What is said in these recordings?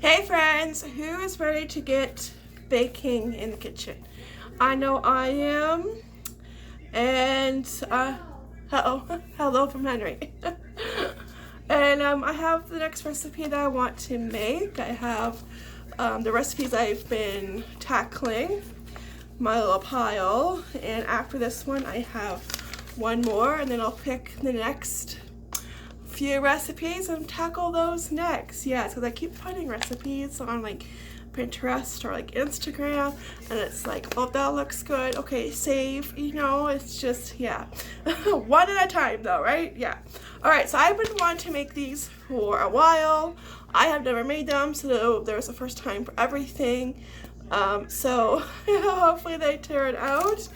Hey friends, who is ready to get baking in the kitchen? I know I am. And hello from Henry. And I have the next recipe that I want to make. I have the recipes I've been tackling, my little pile, and after this one I have one more, and then I'll pick the next few recipes and tackle those next. Yes, because I keep finding recipes on like Pinterest or like Instagram, and it's like, oh, that looks good, okay, save, you know, it's just, yeah. One at a time though, right? Yeah. All right, so I've been wanting to make these for a while. I have never made them, so there's a first time for everything. So hopefully they turn out.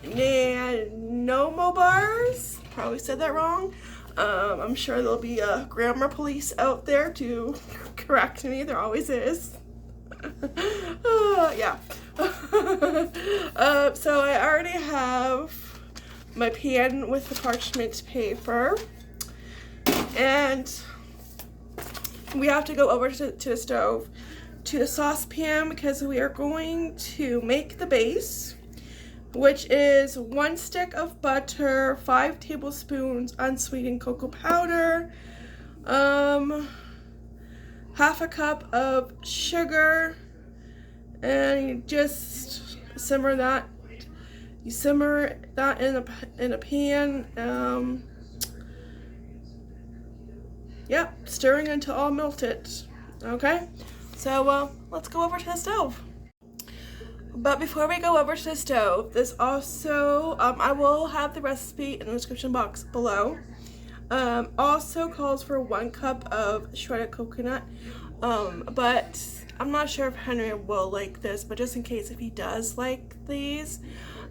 Nanaimo Bars, probably said that wrong. I'm sure there'll be a grammar police out there to correct me. There always is. Yeah. So I already have my pan with the parchment paper, and we have to go over to the stove, to the saucepan, because we are going to make the base, which is 1 stick of butter, 5 tablespoons unsweetened cocoa powder, half a cup of sugar, and you just simmer that. You simmer that in a pan. Yep, stirring until all melted. Okay, so let's go over to the stove. But before we go over to the stove, this also, I will have the recipe in the description box below. Also calls for 1 cup of shredded coconut, but I'm not sure if Henry will like this, but just in case if he does like these,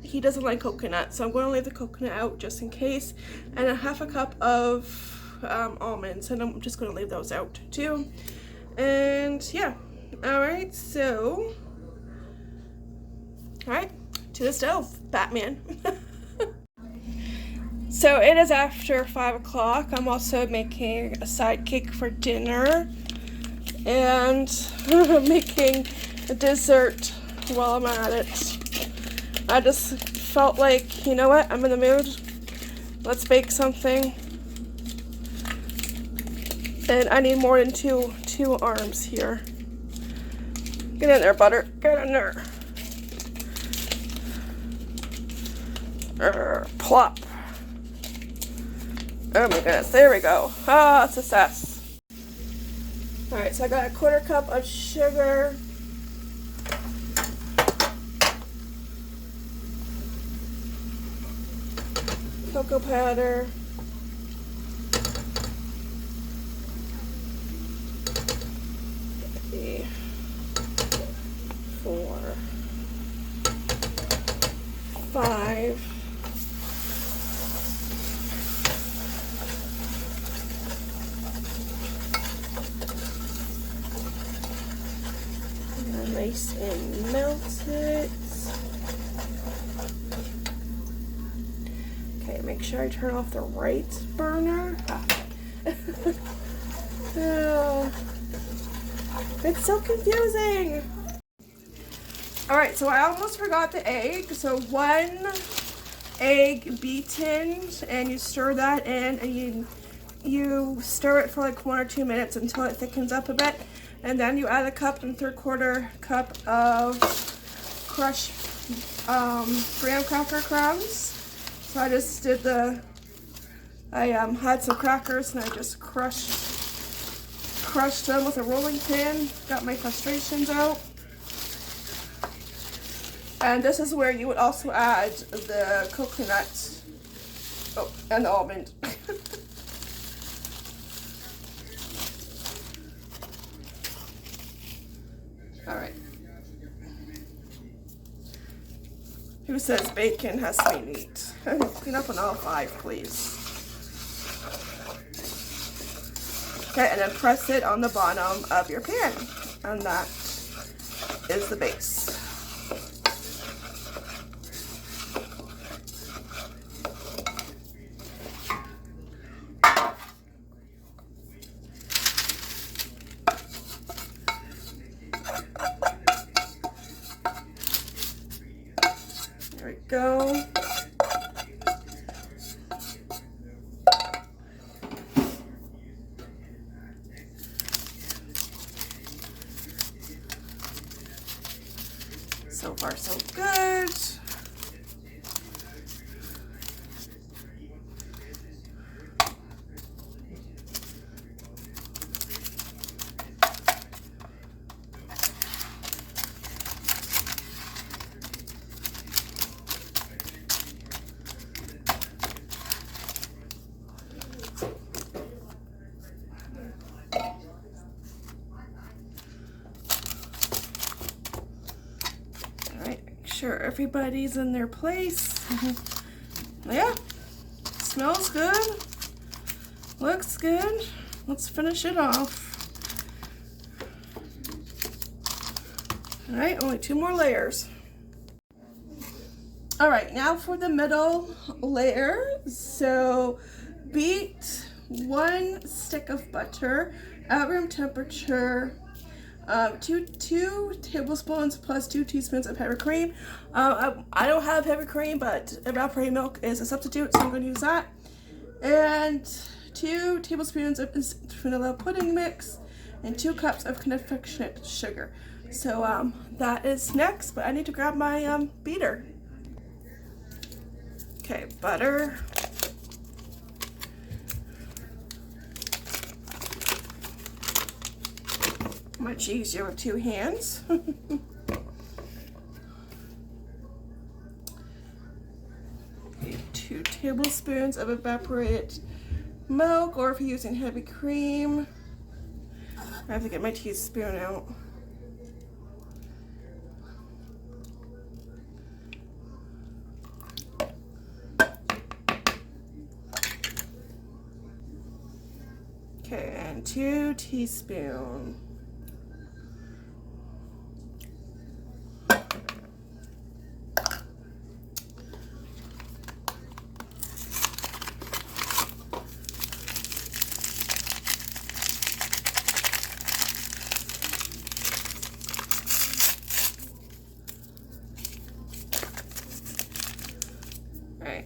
he doesn't like coconut, so I'm going to leave the coconut out just in case, and a half a cup of almonds, and I'm just going to leave those out too. And yeah, alright, so alright, to the stove, Batman. So it is after 5 o'clock. I'm also making a side cake for dinner and making a dessert while I'm at it. I just felt like, you know what, I'm in the mood. Let's bake something. And I need more than two arms here. Get in there, butter. Get in there. Plop. Oh my goodness, there we go. Ah, success. Alright, so I got a 1/4 cup of sugar. Cocoa powder. Maybe 4, 5. Nice and melted. Okay, make sure I turn off the right burner. It's so confusing. Alright, so I almost forgot the egg. So 1 egg beaten, and you stir that in, and you stir it for like 1 or 2 minutes until it thickens up a bit. And then you add a 1 3/4 cup of crushed graham cracker crumbs. So I just did I had some crackers and I just crushed them with a rolling pin. Got my frustrations out. And this is where you would also add the coconut, and the almond. Alright. Who says bacon has to be neat? Clean up on all 5, please. Okay, and then press it on the bottom of your pan. And that is the base. go. So far, so good. Sure everybody's in their place. Yeah, smells good, looks good. Let's finish it off. All right, only 2 more layers. All right, now for the middle layer. So beat 1 stick of butter at room temperature. 2 tablespoons plus 2 teaspoons of heavy cream. I don't have heavy cream, but evaporated milk is a substitute, so I'm going to use that. And 2 tablespoons of vanilla pudding mix and 2 cups of confectioners sugar. So that is next, but I need to grab my beater. Okay, butter. Much easier with 2 hands. 2 tablespoons of evaporated milk, or if you're using heavy cream, I have to get my teaspoon out. Okay, and 2 teaspoons. Right.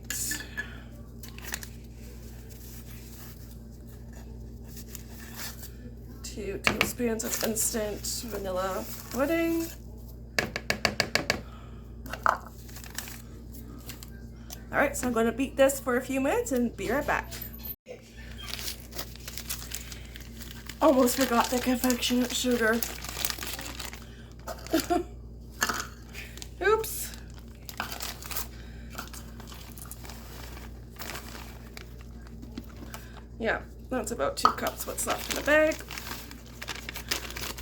2 tablespoons of instant vanilla pudding. All right, so I'm going to beat this for a few minutes and be right back. Almost forgot the confectioner's sugar. Oops. Yeah, that's about 2 cups what's left in the bag.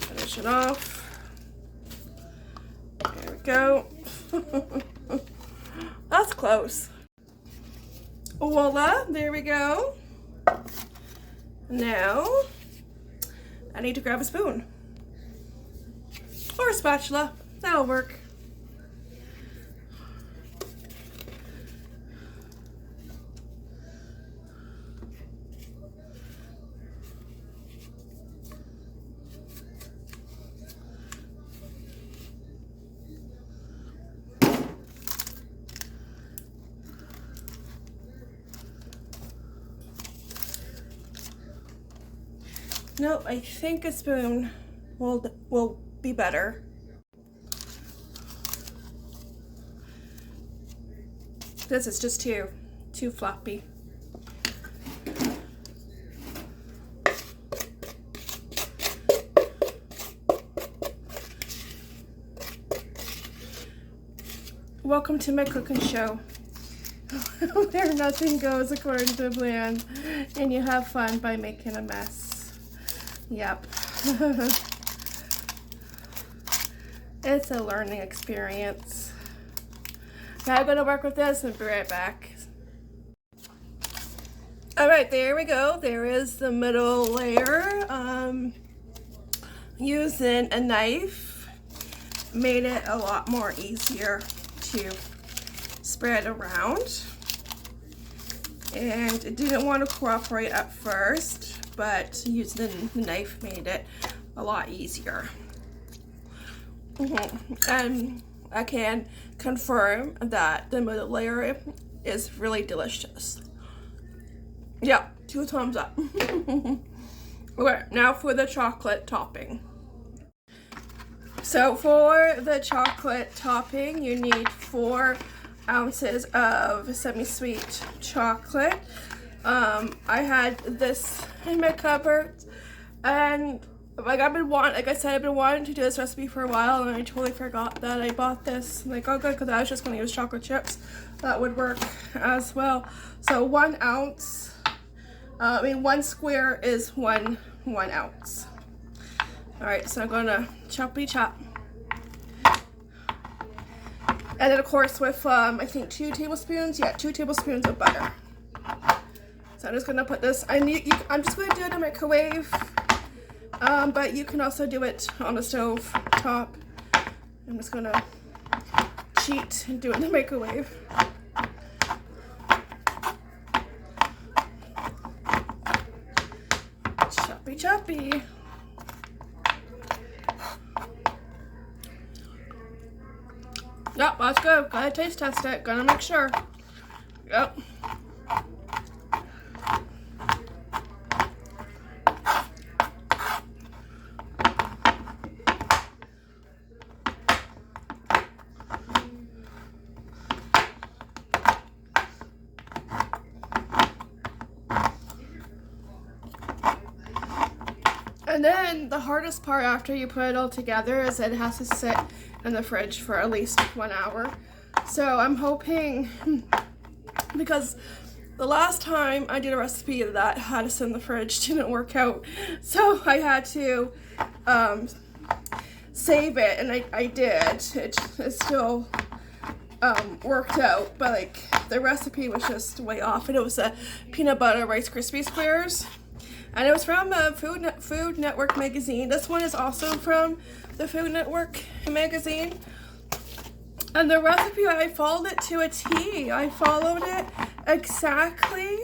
Finish it off. There we go. That's close. Voila, there we go. Now, I need to grab a spoon. Or a spatula, that'll work. Nope, I think a spoon will be better. This is just too floppy. Welcome to my cooking show, where nothing goes according to plan and you have fun by making a mess. Yep. It's a learning experience. Now I'm going to work with this and be right back. Alright, there we go. There is the middle layer. Using a knife made it a lot more easier to spread around. And it didn't want to cooperate at first, but using the knife made it a lot easier. And I can confirm that the middle layer is really delicious. Yeah, 2 thumbs up. Okay, now for the chocolate topping. So for the chocolate topping, you need 4 ounces of semi-sweet chocolate. I had this in my cupboard, and like I said, I've been wanting to do this recipe for a while, and I totally forgot that I bought this. I'm like, oh good, because I was just going to use chocolate chips. That would work as well. So 1 ounce, 1 square is one ounce. All right, so I'm gonna choppy chop. And then of course with, I think 2 tablespoons, yeah, 2 tablespoons of butter. So I'm just gonna put this, I'm just gonna do it in the microwave, but you can also do it on the stove top. I'm just gonna cheat and do it in the microwave. Choppy choppy. Yep, that's good. Gotta taste test it. Gonna make sure. Yep. And then the hardest part after you put it all together is that it has to sit in the fridge for at least 1 hour. So I'm hoping, because the last time I did a recipe that had to sit in the fridge didn't work out, so I had to save it, and I did. It still worked out, but like the recipe was just way off, and it was a peanut butter Rice Krispie squares. And it was from Food Network magazine. This one is also from the Food Network magazine. And the recipe, I followed it to a T. I followed it exactly.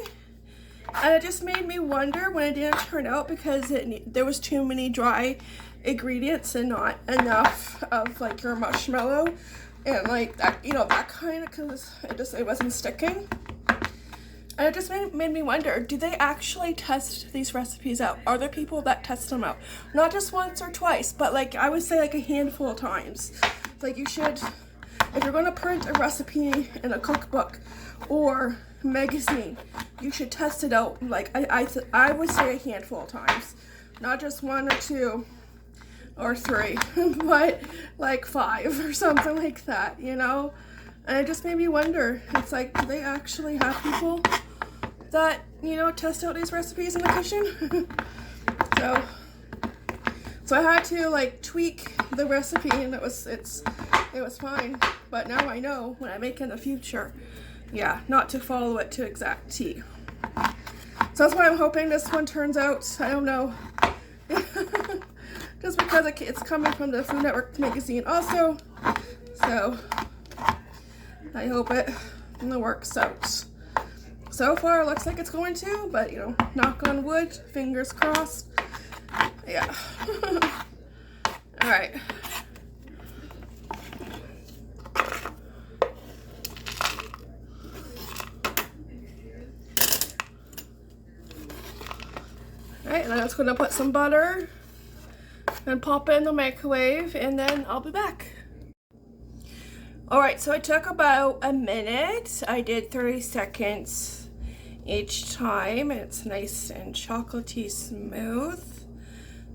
And it just made me wonder when it didn't turn out, because there was too many dry ingredients and not enough of like your marshmallow and like that, that kind of, because it wasn't sticking. And it just made me wonder, do they actually test these recipes out? Are there people that test them out? Not just once or twice, but like I would say like a handful of times. Like you should, if you're going to print a recipe in a cookbook or magazine, you should test it out. Like I would say a handful of times. Not just 1 or 2 or 3, but like 5 or something like that, And it just made me wonder, it's like, do they actually have people that, test out these recipes in the kitchen? So I had to like tweak the recipe, and it was fine. But now I know when I make in the future, yeah, not to follow it to exact T. So that's why I'm hoping this one turns out. I don't know. Just because it's coming from the Food Network magazine also. So I hope it works out. So far, it looks like it's going to, but knock on wood, fingers crossed. Yeah. All right. All right, and I'm just gonna put some butter and pop it in the microwave, and then I'll be back. Alright, so it took about a minute. I did 30 seconds each time, and it's nice and chocolatey smooth.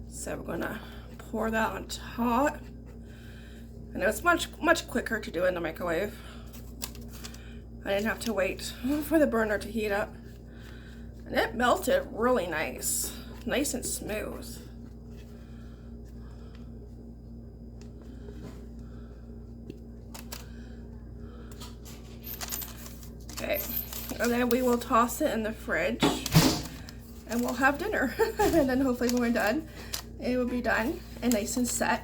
So we're gonna pour that on top. And it was much quicker to do it in the microwave. I didn't have to wait for the burner to heat up. And it melted really nice and smooth. Okay, and then we will toss it in the fridge, and we'll have dinner. And then hopefully when we're done, it will be done and nice and set,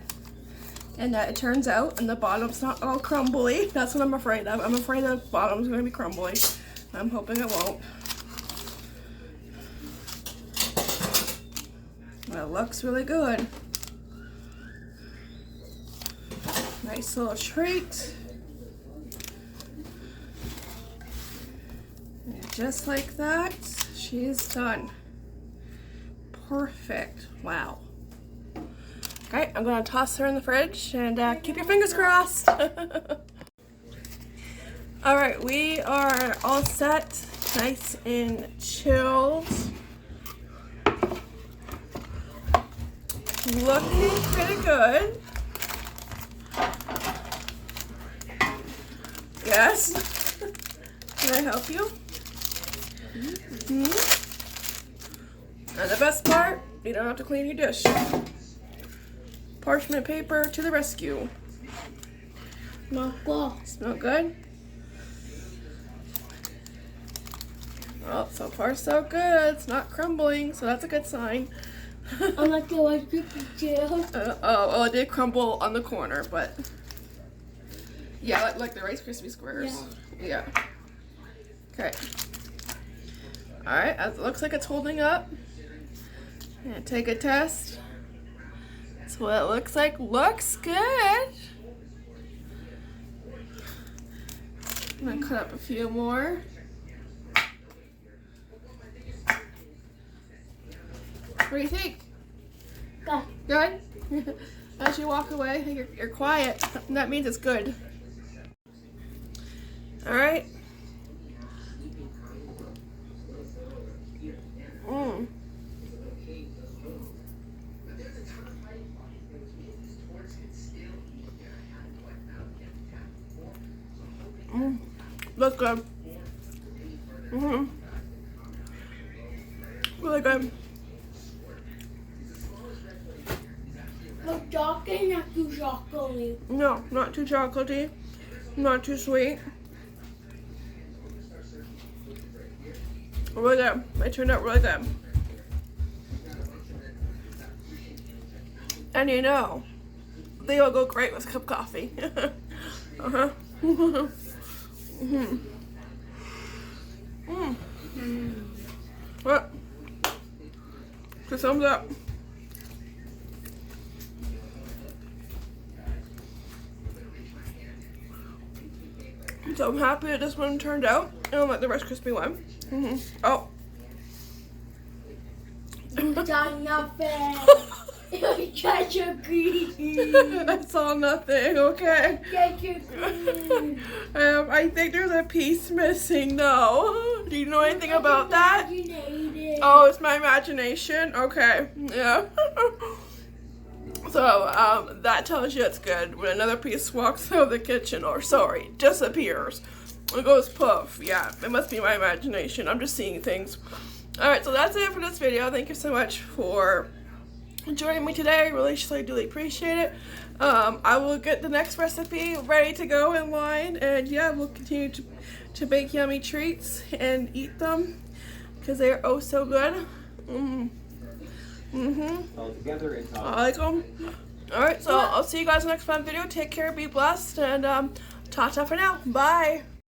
and that it turns out and the bottom's not all crumbly. That's what I'm afraid of. I'm afraid the bottom's going to be crumbly. I'm hoping it won't. Well, it looks really good. Nice little treat. And just like that, she's done. Perfect. Wow. Okay, I'm gonna toss her in the fridge and keep your fingers crossed. All right, we are all set, nice and chilled. Looking pretty good. Yes. Can I help you? Mm-hmm. And the best part, you don't have to clean your dish. Parchment paper to the rescue. Smell good? Well, so far so good. It's not crumbling, so that's a good sign. I like the Rice Krispies too. Oh, it did crumble on the corner, but yeah, like the Rice Krispie squares. Yeah. Okay. All right, it looks like it's holding up. And take a test. That's what it looks like. Looks good. I'm gonna cut up a few more. What do you think? Good. Good? As you walk away, you're quiet. That means it's good. All right. Looks good. Really good. Look, chocolate, not too chocolatey. No, not too chocolatey, not too sweet. Really good. It turned out really good. And you know, they will go great with a cup of coffee. Uh-huh. What? Just thumbs up. So I'm happy that this one turned out. I don't like the Rice Krispie one. Oh. You done nothing. You got your green. I saw nothing, okay. Get your green. I think there's a piece missing though. Do you know anything about that? Oh, it's my imagination? Okay, yeah. So, that tells you it's good. When another piece walks out of the kitchen, or sorry, disappears, it goes poof. Yeah, it must be my imagination. I'm just seeing things. Alright, so that's it for this video. Thank you so much for joining me today. I really duly appreciate it. I will get the next recipe ready to go in line, and yeah, we'll continue to bake yummy treats and eat them because they are oh so good. I like them. Alright, so I'll see you guys in the next fun video. Take care, be blessed, and ta-ta for now. Bye.